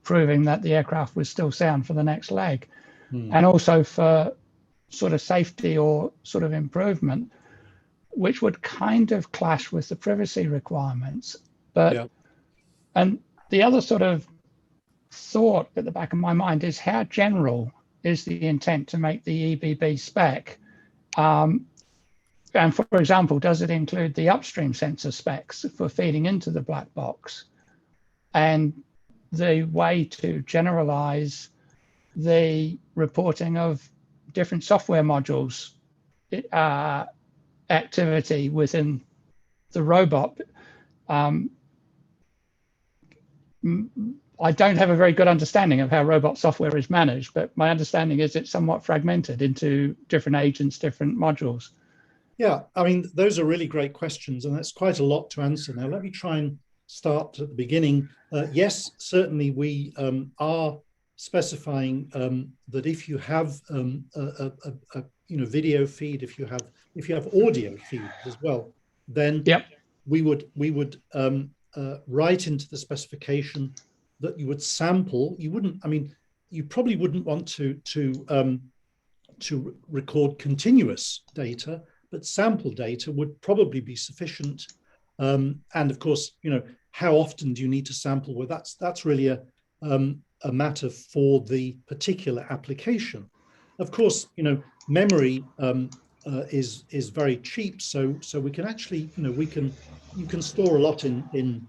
proving that the aircraft was still sound for the next leg, and also for sort of safety or sort of improvement, which would kind of clash with the privacy requirements. But yeah. And the other sort of thought at the back of my mind is, how general is the intent to make the EBB spec? And for example, does it include the upstream sensor specs for feeding into the black box? And the way to generalize the reporting of different software modules activity within the robot. I don't have a very good understanding of how robot software is managed, but my understanding is it's somewhat fragmented into different agents, different modules. Yeah, I mean, those are really great questions, and that's quite a lot to answer. Now, let me try and start at the beginning. Yes, certainly we are specifying that if you have a video feed, if you have audio feed as well, then yep. we would write into the specification that you would sample. You wouldn't. I mean, you probably wouldn't want to record continuous data, but sample data would probably be sufficient. And of course, how often do you need to sample? Well, that's really a matter for the particular application. Of course, memory is very cheap, so we can actually, you can store a lot in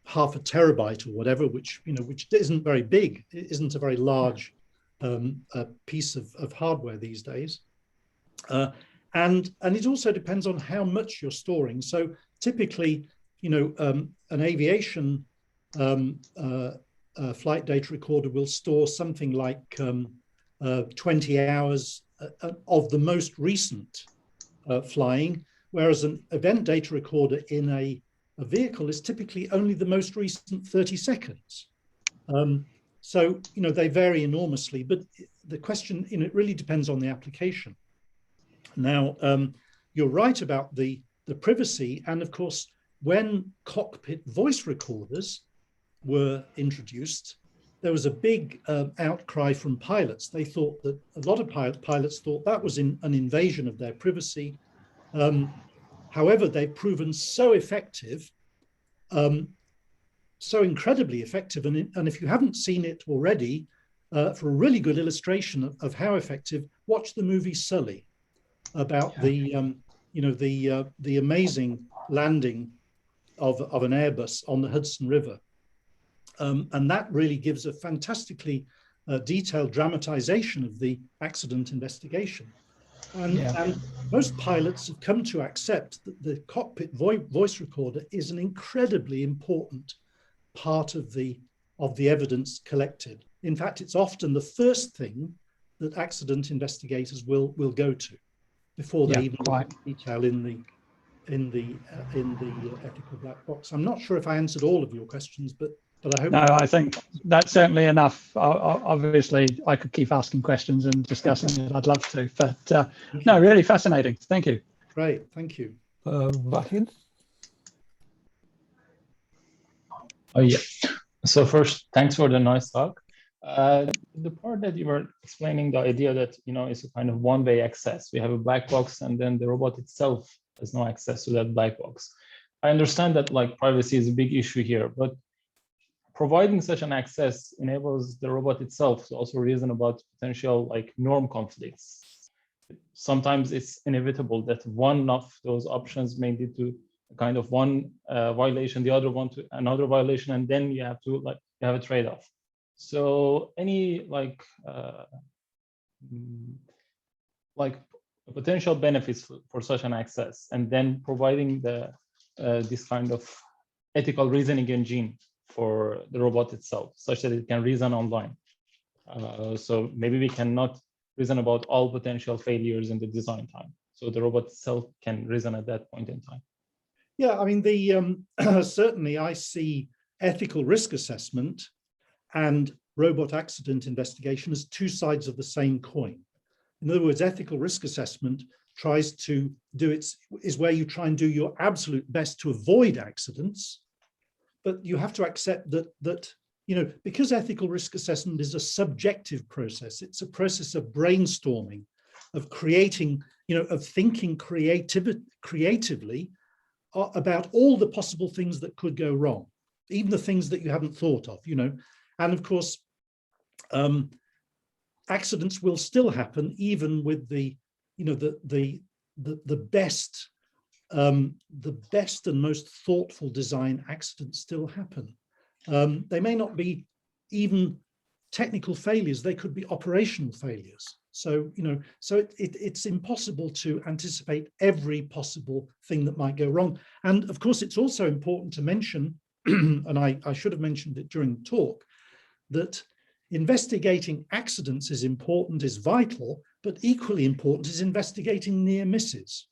half a terabyte or whatever, which isn't very big. It isn't a very large piece of hardware these days. And it also depends on how much you're storing. So typically, an aviation flight data recorder will store something like 20 hours of the most recent flying, whereas an event data recorder in a vehicle is typically only the most recent 30 seconds. So, they vary enormously, but the question, it really depends on the application. Now, you're right about the privacy, and of course, when cockpit voice recorders were introduced, there was a big outcry from pilots. They thought that a lot of pilots thought that was an invasion of their privacy. However, they've proven so effective, so incredibly effective. And if you haven't seen it already, for a really good illustration of how effective, watch the movie Sully about the amazing landing of an Airbus on the Hudson River. And that really gives a fantastically detailed dramatization of the accident investigation. And most pilots have come to accept that the cockpit voice recorder is an incredibly important part of the evidence collected. In fact, it's often the first thing that accident investigators will go to before they even look at detail in the ethical black box. I'm not sure if I answered all of your questions, but I hope. No, I think that's certainly enough. Obviously, I could keep asking questions and discussing it. I'd love to, but no, really fascinating. Thank you. Great, thank you. Wahid? Oh yeah. So first, thanks for the nice talk. The part that you were explaining, the idea that it's a kind of one-way access. We have a black box, and then the robot itself has no access to that black box. I understand that like privacy is a big issue here, but providing such an access enables the robot itself to also reason about potential like norm conflicts. Sometimes it's inevitable that one of those options may lead to kind of one violation, the other one to another violation, and then you have to like you have a trade-off. So any like potential benefits for such an access, and then providing the this kind of ethical reasoning engine for the robot itself, such that it can reason online. So maybe we cannot reason about all potential failures in the design time. So the robot itself can reason at that point in time. Yeah, I mean, certainly I see ethical risk assessment and robot accident investigation as two sides of the same coin. In other words, ethical risk assessment tries to is where you try and do your absolute best to avoid accidents. But you have to accept that because ethical risk assessment is a subjective process, it's a process of brainstorming, of creating, of thinking creatively about all the possible things that could go wrong, even the things that you hadn't thought of, And of course, accidents will still happen, even with the best and most thoughtful design. Accidents still happen. They may not be even technical failures, they could be operational failures. So, it's impossible to anticipate every possible thing that might go wrong. And of course, it's also important to mention, and I should have mentioned it during the talk, that investigating accidents is important, is vital, but equally important is investigating near misses.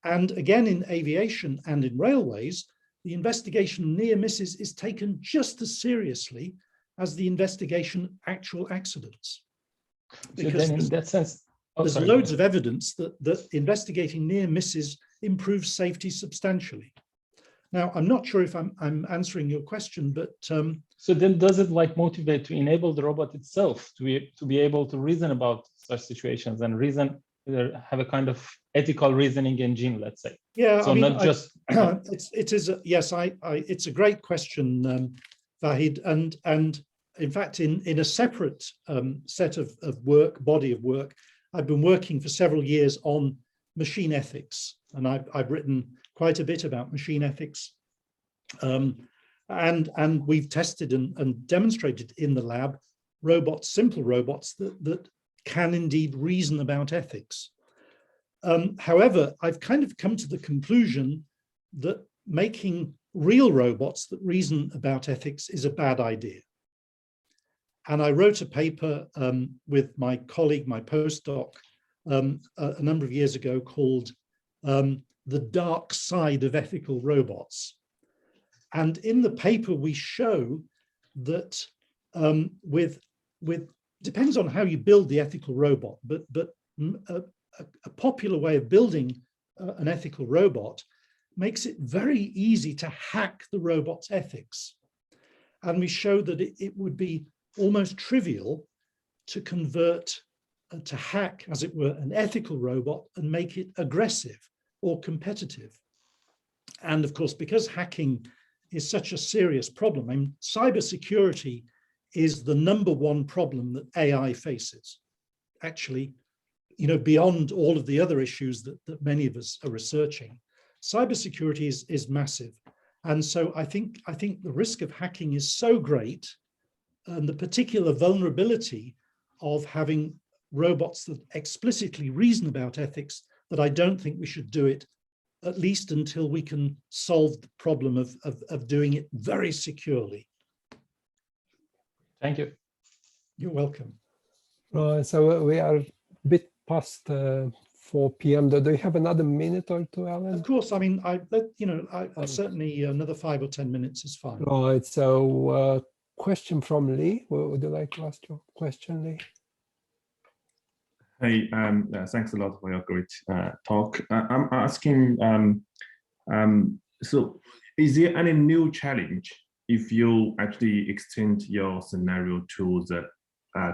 And again, in aviation and in railways, the investigation of near misses is taken just as seriously as the investigation of actual accidents. Because so then in that sense, there's loads of evidence that investigating near misses improves safety substantially. Now, I'm not sure if I'm answering your question, but so then does it like motivate to enable the robot itself to be able to reason about such situations and have a kind of ethical reasoning engine, let's say? Yeah, so I mean, not just it's a great question, Vahid, and in fact, in a separate set of body of work, I've been working for several years on machine ethics, and I've written quite a bit about machine ethics, and we've tested and demonstrated in the lab simple robots that can indeed reason about ethics. However, I've kind of come to the conclusion that making real robots that reason about ethics is a bad idea. And I wrote a paper with my colleague, my postdoc, a number of years ago called The Dark Side of Ethical Robots. And in the paper, we show that depends on how you build the ethical robot, but a popular way of building an ethical robot makes it very easy to hack the robot's ethics. And we show that it would be almost trivial to convert, to hack, as it were, an ethical robot and make it aggressive or competitive. And of course, because hacking is such a serious problem, cybersecurity is the #1 problem that AI faces. Actually, beyond all of the other issues that many of us are researching, cybersecurity is massive. And so I think the risk of hacking is so great, and the particular vulnerability of having robots that explicitly reason about ethics, that I don't think we should do it, at least until we can solve the problem of doing it very securely. Thank you. You're welcome. So we are a bit past 4 p.m. Do you have another minute or two, Alan? Of course. I mean, I certainly another 5 or 10 minutes is fine. Right. So question from Lee. Would you like to ask your question, Lee? Hey, thanks a lot for your great talk. I'm asking, so is there any new challenge if you actually extend your scenario to the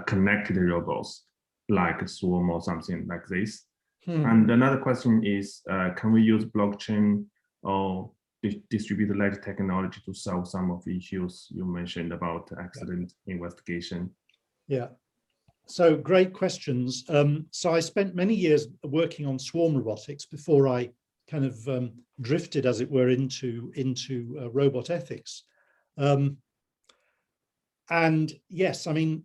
connected robots, like Swarm or something like this? And another question is, can we use blockchain or distributed ledger technology to solve some of the issues you mentioned about accident investigation? Yeah. So great questions. So I spent many years working on swarm robotics before I kind of drifted, as it were, into robot ethics. And yes, I mean,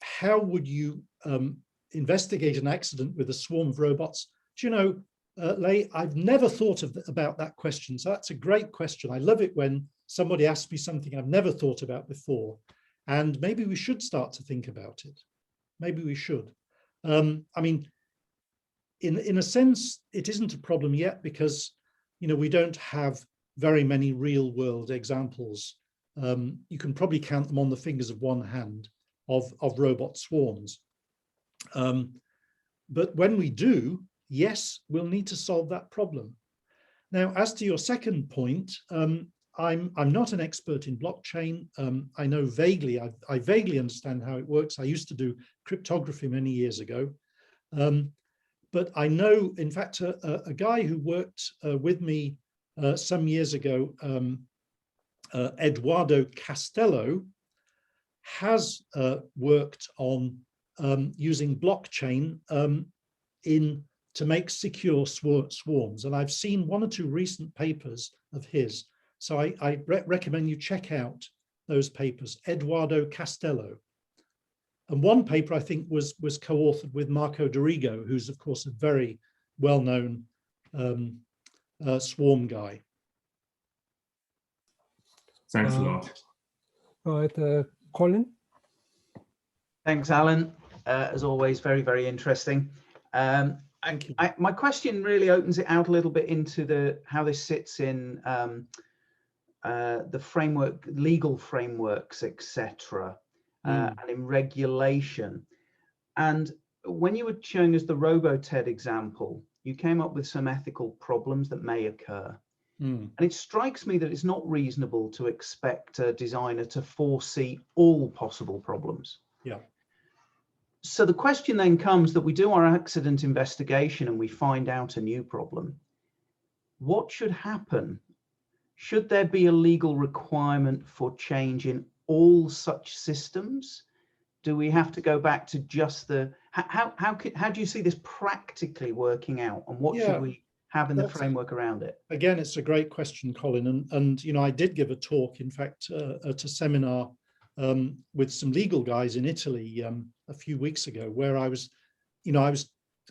how would you investigate an accident with a swarm of robots? Do you know, Leigh, I've never thought about that question. So that's a great question. I love it when somebody asks me something I've never thought about before. And maybe we should start to think about it. Maybe we should. I mean, in a sense, it isn't a problem yet because, we don't have very many real world examples. You can probably count them on the fingers of one hand of robot swarms. But when we do, yes, we'll need to solve that problem. Now, as to your second point, I'm not an expert in blockchain. I know vaguely, I vaguely understand how it works. I used to do cryptography many years ago. But I know, in fact, a guy who worked with me some years ago, Eduardo Castello, has worked on using blockchain to make secure swarms. And I've seen 1 or 2 recent papers of his. So I recommend you check out those papers, Eduardo Castello. And one paper I think was co-authored with Marco Dorigo, who's of course a very well-known swarm guy. Thanks a lot. Right, Colin? Thanks, Alan. As always, very, very interesting. Thank you. My question really opens it out a little bit into how this sits in the framework, legal frameworks, etc., and in regulation. And when you were showing us the RoboTED example, you came up with some ethical problems that may occur. And it strikes me that it's not reasonable to expect a designer to foresee all possible problems. Yeah. So the question then comes that we do our accident investigation and we find out a new problem. What should happen? Should there be a legal requirement for change in all such systems? Do we have to go back to just how do you see this practically working out, and what should we have in the framework around it? Again, it's a great question, Colin. And I did give a talk, in fact, at a seminar with some legal guys in Italy a few weeks ago, where I was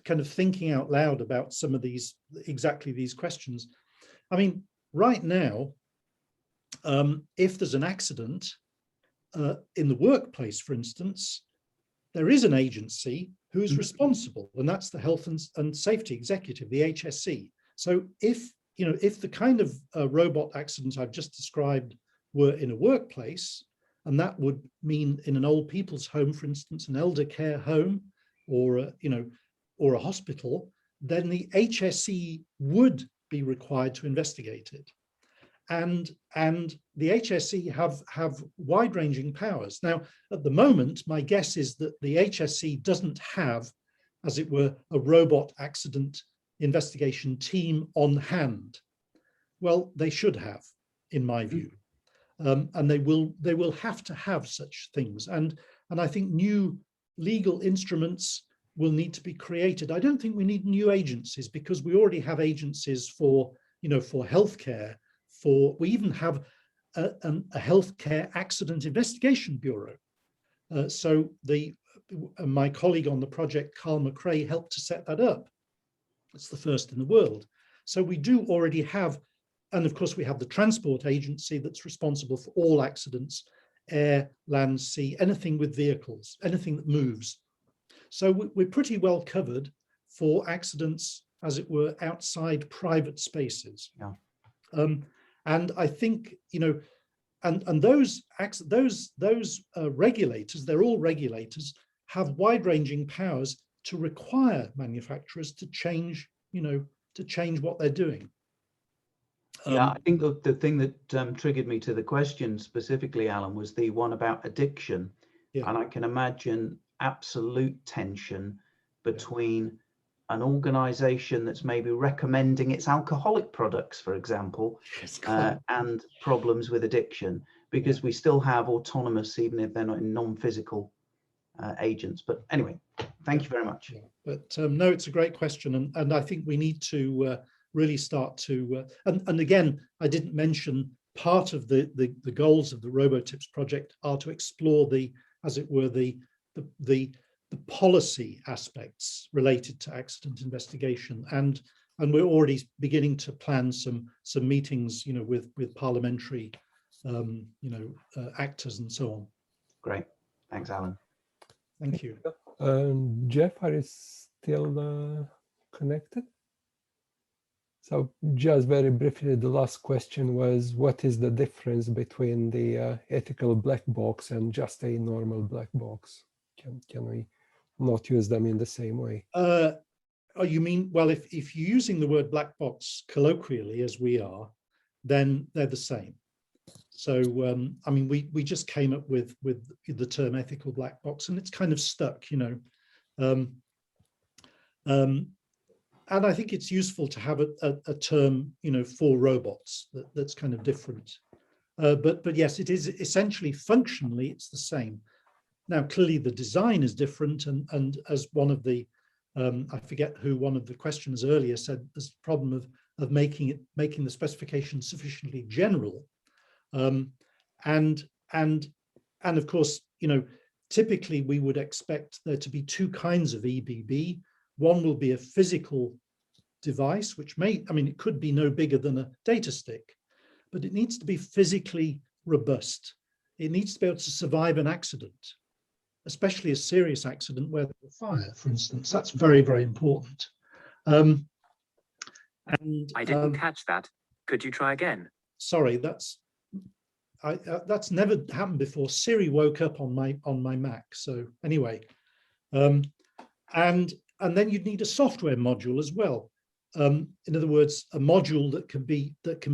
kind of thinking out loud about some of exactly these questions. I mean, right now, if there's an accident in the workplace, for instance, there is an agency who is responsible, and that's the Health and Safety Executive, the HSE. So if the kind of robot accident I've just described were in a workplace, and that would mean in an old people's home, for instance, an elder care home, or a hospital, then the HSE would be required to investigate it. And the HSE have wide-ranging powers. Now, at the moment, my guess is that the HSE doesn't have, as it were, a robot accident investigation team on hand. Well, they should have, in my view. and they will have to have such things. And I think new legal instruments will need to be created. I don't think we need new agencies, because we already have agencies for, for healthcare. We even have a healthcare accident investigation bureau. So my colleague on the project, Carl McRae, helped to set that up. It's the first in the world. So we do already have, and of course we have the transport agency that's responsible for all accidents, air, land, sea, anything with vehicles, anything that moves. So we're pretty well covered for accidents, as it were, outside private spaces. Yeah. And I think, and those regulators, they're all regulators, have wide-ranging powers to require manufacturers to change, to change what they're doing. Yeah, I think the thing that triggered me to the question specifically, Alan, was the one about addiction. Yeah. And I can imagine absolute tension between an organization that's maybe recommending its alcoholic products, for example, and problems with addiction, because we still have autonomous, even if they're not in non-physical agents. But anyway, thank you very much. Yeah. But no, it's a great question. And I think we need to really start to, and again, I didn't mention part of the goals of the RoboTips project are to explore the, as it were, the policy aspects related to accident investigation, and we're already beginning to plan some meetings, with parliamentary, actors and so on. Great, thanks, Alan. Thank you. Jeff, are you still connected? So just very briefly, the last question was, what is the difference between the ethical black box and just a normal black box? Can we not use them in the same way? Oh, you mean, well, if you're using the word black box colloquially, as we are, then they're the same. So, I mean, we just came up with the term ethical black box, and it's kind of stuck, and I think it's useful to have a term, for robots that's kind of different. But yes, it is essentially, functionally, it's the same. Now, clearly the design is different, and as one of the, I forget who, one of the questioners earlier said, there's a problem of making the specification sufficiently general. And of course, typically we would expect there to be two kinds of EBB. One will be a physical device, which it could be no bigger than a data stick, but it needs to be physically robust. It needs to be able to survive an accident, especially a serious accident where there's a fire, for instance. That's very, very important. And I didn't catch that. Could you try again? Sorry, that's never happened before. Siri woke up on my Mac. So anyway, and then you'd need a software module as well. In other words, a module that can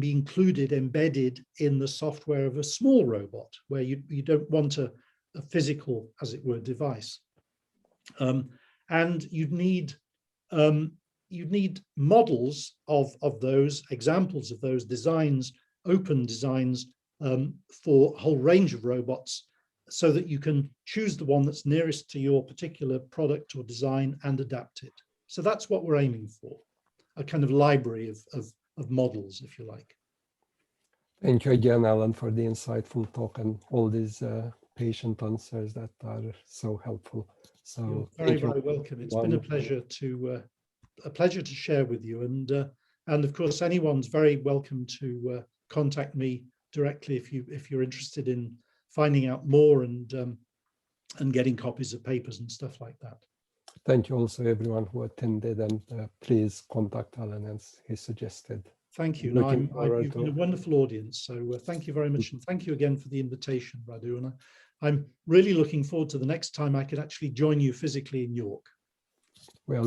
be included, embedded in the software of a small robot, where you don't want a physical, as it were, device. And you'd need models of those, examples of those designs, open designs, for a whole range of robots, so that you can choose the one that's nearest to your particular product or design and adapt it. So that's what we're aiming for, a kind of library of models, if you like. Thank you again, Alan, for the insightful talk and all these patient answers that are so helpful. So you're very, very welcome. It's been a pleasure to share with you, and of course anyone's very welcome to contact me directly if you're interested in finding out more and getting copies of papers and stuff like that. Thank you also everyone who attended, and please contact Alan as he suggested. Thank you. No, you've been a wonderful audience, so thank you very much, and thank you again for the invitation, Radu. And I'm really looking forward to the next time I could actually join you physically in York. Well,